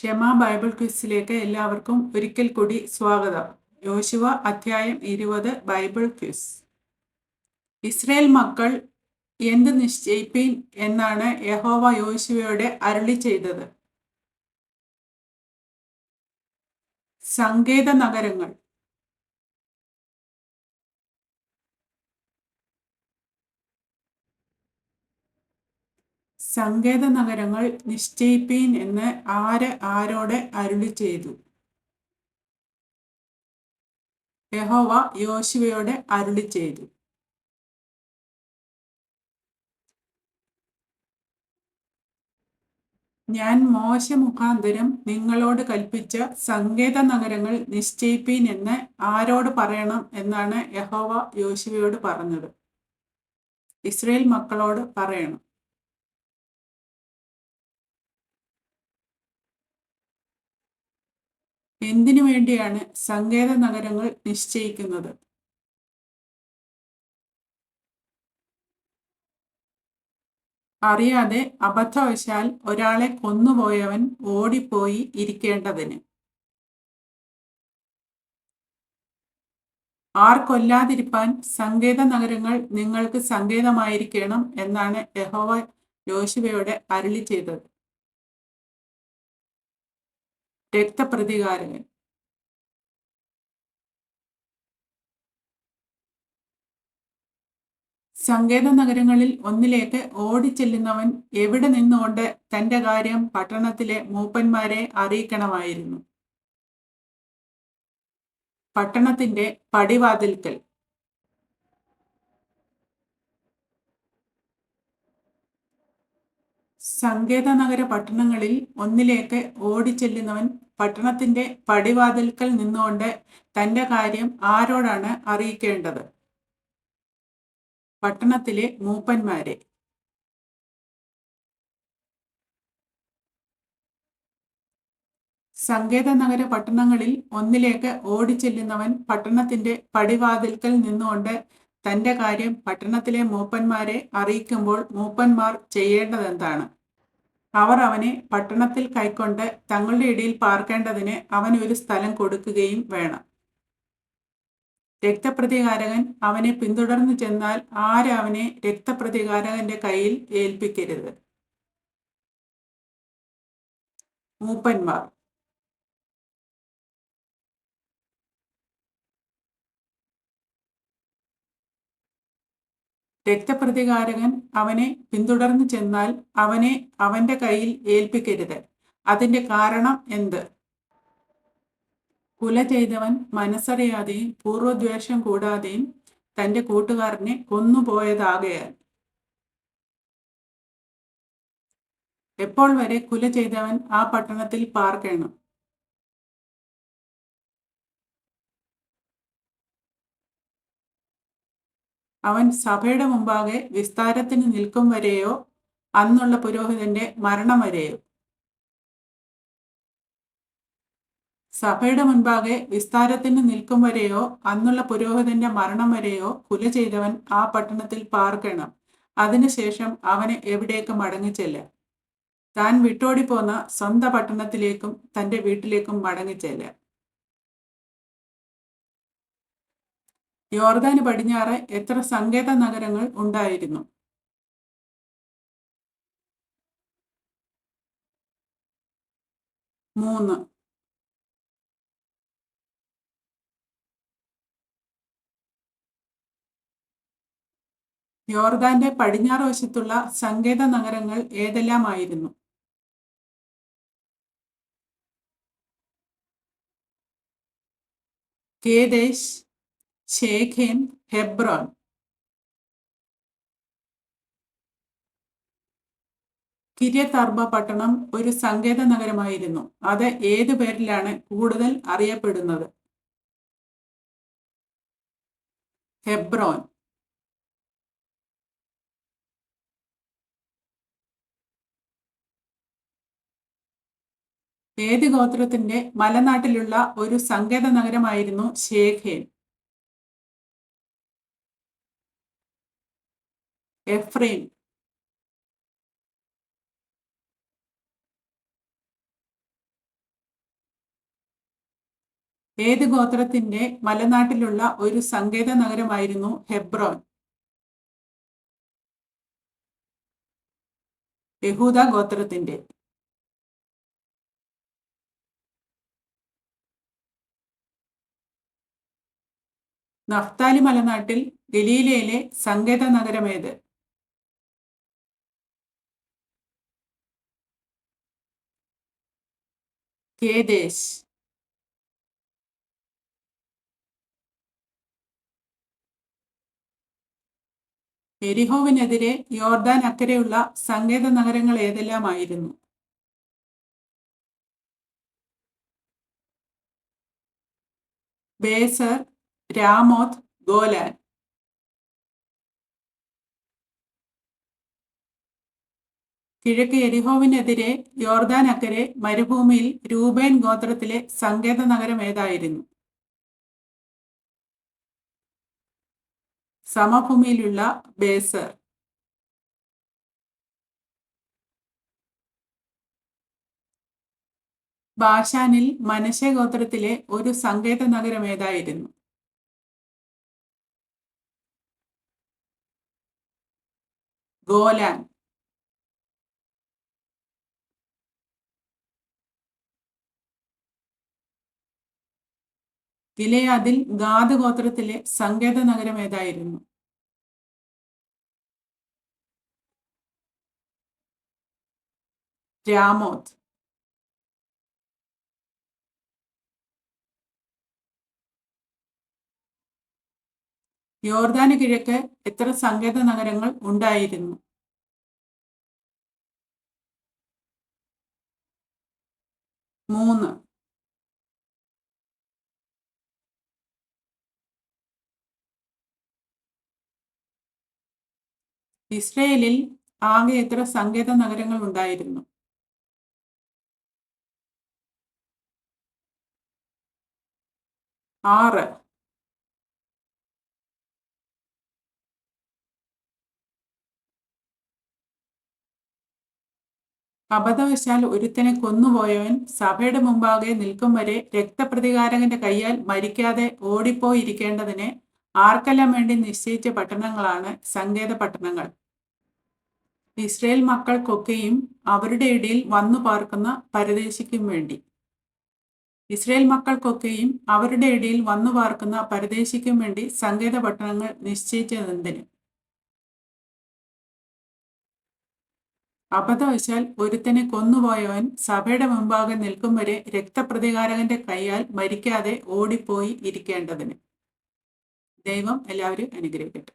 ക്ഷമ ബൈബിൾ ക്വിസിലേക്ക് എല്ലാവർക്കും ഒരിക്കൽ കൂടി സ്വാഗതം. യോശുവ അധ്യായം 20 ബൈബിൾ ക്വിസ്. ഇസ്രായേൽ മക്കൾ എന്ത് നിശ്ചയിപ്പീൻ എന്നാണ് യഹോവ യോശുവയോട് അരുളി ചെയ്തത്? സങ്കേത നഗരങ്ങൾ. സങ്കേത നഗരങ്ങൾ നിശ്ചയിപ്പീൻ എന്ന് ആരോട് അരുളി ചെയ്തു? യഹോവ യോശുവയോട് അരുളി ചെയ്തു. ഞാൻ മോശ മുഖാന്തരം നിങ്ങളോട് കൽപ്പിച്ച സങ്കേത നഗരങ്ങൾ നിശ്ചയിപ്പീൻ എന്ന് ആരോട് പറയണം എന്നാണ് യഹോവ യോശുവയോട് പറഞ്ഞത്? ഇസ്രായേൽ മക്കളോട് പറയണം. എന്തിനു വേണ്ടിയാണ് സങ്കേത നഗരങ്ങൾ നിശ്ചയിക്കുന്നത്? അറിയാതെ അബദ്ധവശാൽ ഒരാളെ കൊന്നുപോയവൻ ഓടിപ്പോയി ഇരിക്കേണ്ടതിന്. ആർ കൊല്ലാതിരിപ്പാൻ സങ്കേത നഗരങ്ങൾ നിങ്ങൾക്ക് സങ്കേതമായിരിക്കണം എന്നാണ് യഹോവ യോശുവയോട് അരുളി ചെയ്തത്. രക്തപ്രതികാരകൻ. സങ്കേത നഗരങ്ങളിൽ ഒന്നിലേക്ക് ഓടിച്ചെല്ലുന്നവൻ എവിടെ നിന്നുകൊണ്ട് തന്റെ കാര്യം പട്ടണത്തിലെ മൂപ്പന്മാരെ അറിയിക്കണമായിരുന്നു? പട്ടണത്തിന്റെ പടിവാതിൽക്കൽ. സങ്കേത നഗര പട്ടണങ്ങളിൽ ഒന്നിലേക്ക് ഓടിച്ചെല്ലുന്നവൻ പട്ടണത്തിന്റെ പടിവാതിൽക്കൽ നിന്നുകൊണ്ട് തന്റെ കാര്യം ആരോടാണ് അറിയിക്കേണ്ടത്? പട്ടണത്തിലെ മൂപ്പന്മാരെ. സങ്കേത നഗര പട്ടണങ്ങളിൽ ഒന്നിലേക്ക് ഓടിച്ചെല്ലുന്നവൻ പട്ടണത്തിന്റെ പടിവാതിൽക്കൽ നിന്നുകൊണ്ട് തന്റെ കാര്യം പട്ടണത്തിലെ മൂപ്പന്മാരെ അറിയിക്കുമ്പോൾ മൂപ്പന്മാർ ചെയ്യേണ്ടതെന്താണ്? അവർ അവനെ പട്ടണത്തിൽ കൈക്കൊണ്ട് തങ്ങളുടെ ഇടയിൽ പാർക്കേണ്ടതിന് അവന് ഒരു സ്ഥലം കൊടുക്കുകയും വേണം. രക്തപ്രതികാരകൻ അവനെ പിന്തുടർന്നു ചെന്നാൽ അവനെ രക്തപ്രതികാരകന്റെ കയ്യിൽ ഏൽപ്പിക്കരുത്. മൂപ്പന്മാർ. രക്തപ്രതികാരകൻ അവനെ പിന്തുടർന്നു ചെന്നാൽ അവനെ അവന്റെ കയ്യിൽ ഏൽപ്പിക്കരുത്. അതിന്റെ കാരണം എന്ത്? കുല ചെയ്തവൻ മനസ്സറിയാതെയും പൂർവദ്വേഷം കൂടാതെയും തന്റെ കൂട്ടുകാരനെ കൊന്നുപോയതാകയാൽ. എപ്പോൾ വരെ കുല ചെയ്തവൻ ആ പട്ടണത്തിൽ പാർക്കണം? അവൻ സഭയുടെ മുമ്പാകെ വിസ്താരത്തിന് നിൽക്കും വരെയോ അന്നുള്ള പുരോഹിതന്റെ മരണം വരെയോ? സഭയുടെ മുൻപാകെ വിസ്താരത്തിന് നിൽക്കും വരെയോ അന്നുള്ള പുരോഹിതന്റെ മരണം വരെയോ കുല ചെയ്തവൻ ആ പട്ടണത്തിൽ പാർക്കണം. അതിനുശേഷം അവന് എവിടേക്ക് മടങ്ങിച്ചെല്ലാം? താൻ വിട്ടോടിപ്പോന്ന സ്വന്തം പട്ടണത്തിലേക്കും തന്റെ വീട്ടിലേക്കും മടങ്ങിച്ചെല്ലാം. യോർദാന് പടിഞ്ഞാറ് എത്ര സങ്കേത നഗരങ്ങൾ ഉണ്ടായിരുന്നു? 3. യോർദാന്റെ പടിഞ്ഞാറ് വശത്തുള്ള സങ്കേത നഗരങ്ങൾ ഏതെല്ലാമായിരുന്നു? Kedesh, ശേഖേം, Hebron. കിര്യത്ത് അർബ പട്ടണം ഒരു സങ്കേത നഗരമായിരുന്നു. അത് ഏതു പേരിലാണ് കൂടുതൽ അറിയപ്പെടുന്നത്? ഹെബ്രോൻ. ഏത് ഗോത്രത്തിന്റെ മലനാട്ടിലുള്ള ഒരു സങ്കേത നഗരമായിരുന്നു ശേഖേം? എഫ്രൈം. ഏത് ഗോത്രത്തിന്റെ മലനാട്ടിലുള്ള ഒരു സങ്കേത നഗരമായിരുന്നു ഹെബ്രോൻ? യഹൂദ ഗോത്രത്തിന്റെ. നഫ്താലി മലനാട്ടിൽ ഗലീലയിലെ സങ്കേത നഗരമേത്? കേദേശ്. എരിഹോവിനെതിരെ യോർദാൻ അക്കരെയുള്ള സങ്കേത നഗരങ്ങൾ ഏതെല്ലാമായിരുന്നു? ബേസർ, രാമോത്ത്, ഗോലാൻ. കിഴക്ക് എരിഹോവിനെതിരെ യോർദാൻ അക്കരെ മരുഭൂമിയിൽ രൂബേൻ ഗോത്രത്തിലെ സങ്കേത നഗരം ഏതായിരുന്നു? സമഭൂമിയിലുള്ള ബേസർ. ബാഷാനിൽ മനശ്ശെ ഗോത്രത്തിലെ ഒരു സങ്കേത നഗരം ഏതായിരുന്നു? ഗോലാൻ. ഗിലെയാദിൽ ഗാദ് ഗോത്രത്തിലെ സങ്കേത നഗരം ഏതായിരുന്നു? രാമോത്ത്. യോർദാന് കിഴക്ക് എത്ര സങ്കേത നഗരങ്ങൾ ഉണ്ടായിരുന്നു? 3. ഇസ്രയേലിൽ ആകെ എത്ര സങ്കേത നഗരങ്ങൾ ഉണ്ടായിരുന്നു? 6. അബദ്ധവശാൽ ഒരുത്തനെ കൊന്നുപോയവൻ സഭയുടെ മുമ്പാകെ നിൽക്കും വരെ രക്തപ്രതികാരകന്റെ കയ്യാൽ മരിക്കാതെ ഓടിപ്പോയിരിക്കേണ്ടതിന് ആർക്കെല്ലാം വേണ്ടി നിശ്ചയിച്ച പട്ടണങ്ങളാണ് സങ്കേത പട്ടണങ്ങൾ? ഇസ്രയേൽ മക്കൾക്കൊക്കെയും അവരുടെ ഇടയിൽ വന്നു പാർക്കുന്ന പരദേശിക്കും വേണ്ടി. ഇസ്രയേൽ മക്കൾക്കൊക്കെയും അവരുടെ ഇടയിൽ വന്നു പാർക്കുന്ന പരദേശിക്കും വേണ്ടി സങ്കേത പട്ടണങ്ങൾ നിശ്ചയിച്ചതെന്തിന്? അബദ്ധവശാൽ ഒരുത്തനെ കൊന്നുപോയവൻ സഭയുടെ മുമ്പാകെ നിൽക്കും വരെ രക്തപ്രതികാരകന്റെ കൈയാൽ മരിക്കാതെ ഓടിപ്പോയി ഇരിക്കേണ്ടതിന്. ദൈവം എല്ലാവരും അനുഗ്രഹിക്കട്ടെ.